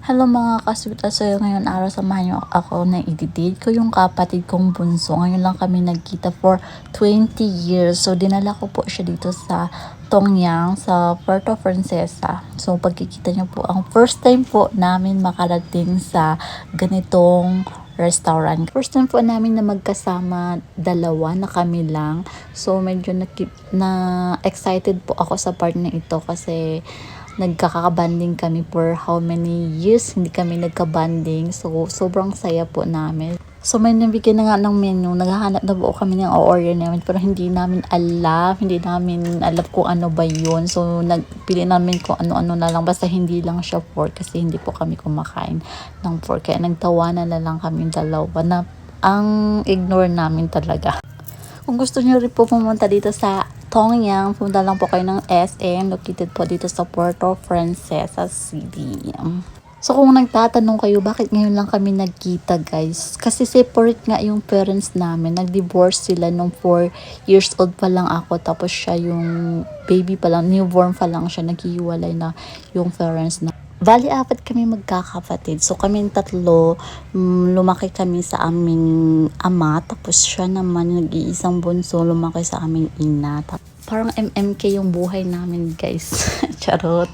Hello mga kasweet, so ngayon araw samahan niyo ako na i-date ko yung kapatid kong bunso. Ngayon lang kami nagkita for 20 years. So dinala ko po siya dito sa Tongyang sa Puerto Princesa. So pagkikita niyo po, ang first time po namin makarating sa ganitong restaurant. First time po namin na magkasama dalawa na kami lang. So medyo na excited po ako sa part na ito kasi nagkakabanding kami for how many years hindi kami nagkabanding. So, sobrang saya po namin. So, may nabigyan na nga ng menu. Naghahanap na po kami ng order namin pero hindi namin alam kung ano ba yun. So, nagpili namin kung ano-ano na lang. Basta hindi lang siya pork kasi hindi po kami kumakain ng pork. Kaya nagtawanan na lang kami dalawa na ang ignore namin talaga. Kung gusto niyo rin po pumunta dito sa Tongyang, punta lang po kayo ng SM, located po dito sa Puerto Princesa City. So kung nagtatanong kayo, bakit ngayon lang kami nagkita guys? Kasi separate nga yung parents namin. Nag-divorce sila nung 4 years old pa lang ako. Tapos siya yung baby pa lang, newborn pa lang siya. Naghihiwalay na yung parents na. Bali, apat kami magkakapatid. So, kami tatlo, lumaki kami sa aming ama. Tapos siya naman, nag-iisang bunso, lumaki sa aming ina. Parang MMK yung buhay namin, guys. Charot.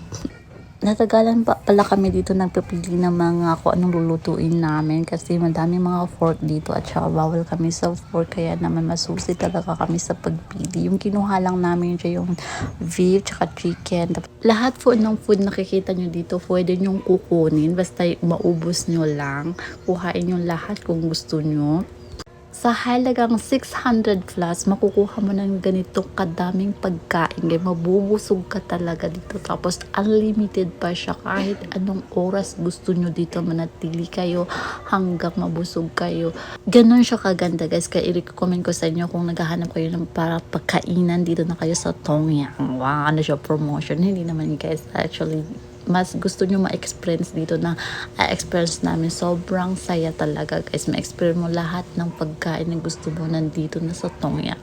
Natagalan pa pala kami dito nagpipili ng mga kung anong lulutuin namin kasi madami mga fork dito at saka bawal kami sa fork kaya naman masusi talaga kami sa pagpili. Yung kinuha lang namin yung beef tsaka chicken. Lahat po ng food nakikita nyo dito pwede nyong kukunin basta maubos nyo lang. Kuhain yung lahat kung gusto nyo. Sa halagang 600 plus, makukuha mo ng ganitong kadaming pagkain. Kaya mabubusog ka talaga dito. Tapos, unlimited pa siya. Kahit anong oras gusto nyo dito manatili kayo hanggang mabusog kayo. Ganon siya kaganda guys. Kaya i-recommend ko sa inyo kung naghahanap kayo ng para pagkainan dito na kayo sa Tongyang. Wow, ano siya promotion. Hindi naman guys. Actually, mas gusto nyo ma-experience dito na experience namin. Sobrang saya talaga guys. Ma-experience mo lahat ng pagkain na gusto mo nandito na sa Tongyang.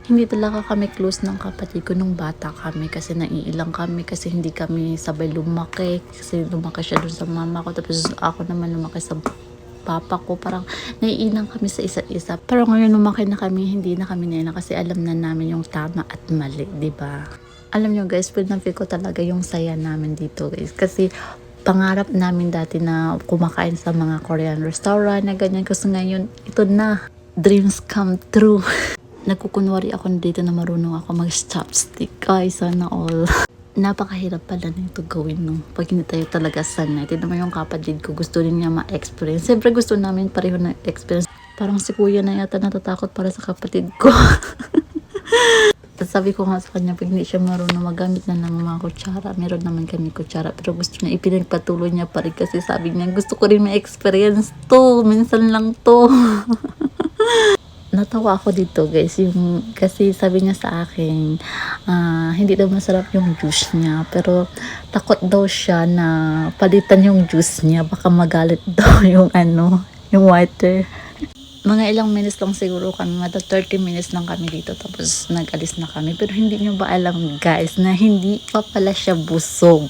Hindi talaga kami close ng kapatid ko nung bata kami kasi naiilang kami kasi hindi kami sabay lumaki kasi lumaki siya dun sa mama ko tapos ako naman lumaki sa papa ko, parang naiilang kami sa isa't isa. Pero ngayon lumaki na kami, hindi na kami naiilang kasi alam na namin yung tama at mali, diba? Alam nyo guys, feel ko talaga yung saya namin dito guys. Kasi pangarap namin dati na kumakain sa mga Korean restaurant na ganyan. Kasi ngayon, ito na. Dreams come true. Nagkukunwari ako dito na marunong ako mag-chopstick. Ay, sana all. Napakahirap pala nito gawin no. Pag hindi tayo talaga sanay. Tignan mo yung kapatid ko, gusto rin niya ma-experience. Siyempre gusto namin pareho na experience. Parang si kuya na yata natatakot para sa kapatid ko. Sabi ko nga sa kanya, pag hindi siya marunong magamit na ng mga kutsara, meron naman kami kutsara, pero gusto niya, ipinagpatuloy niya pa rin kasi sabi niya, gusto ko rin ma-experience to, minsan lang to. Natawa ako dito guys, kasi sabi niya sa akin, hindi daw masarap yung juice niya, pero takot daw siya na palitan yung juice niya, baka magalit daw yung yung waiter. Mga ilang minutes lang siguro kami, 30 minutes lang kami dito tapos nag-alis na kami. Pero hindi nyo ba alam guys na hindi pa pala siya busog.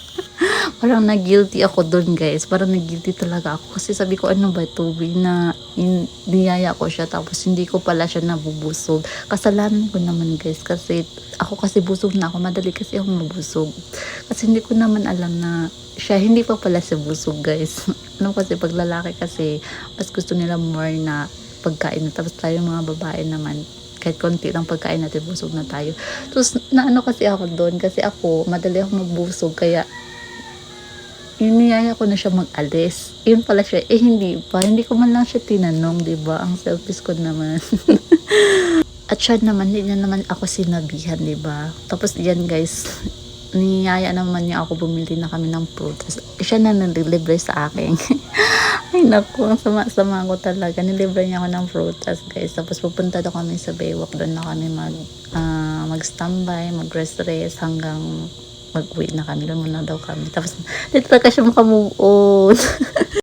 Parang nag-guilty ako dun guys. Parang nag-guilty talaga ako kasi sabi ko ano ba ito, na niyaya ko siya tapos hindi ko pala siya nabubusog. Kasalanan ko naman guys kasi ako kasi busog na ako. Madali kasi ako mabusog. Kasi hindi ko naman alam na siya hindi pa pala siya busog guys. Kasi pag lalaki kasi mas gusto nila more na pagkain na. Tapos tayo mga babae naman, kahit konti lang pagkain natin, busog na tayo. Tapos naano kasi ako doon, kasi ako, madali ako magbusog, kaya niyaya ko na siya mag-alis. Yun pala siya, hindi pa. Hindi ko man lang siya tinanong, diba? Ang selfish ko naman. At siya naman, hindi niya naman ako sinabihan, diba? Tapos yan guys, niyaya naman niya ako, bumili na kami ng prutas. Siya na nililibre sa akin. Ay naku, ang sama-sama ko talaga. Nilibre niya ako ng prutas guys. Tapos pupunta daw kami sa Baywalk. Doon na kami mag-standby, mag-rest hanggang mag-uwi na kami. Doon muna daw kami. Tapos dito talaga siya makamove on.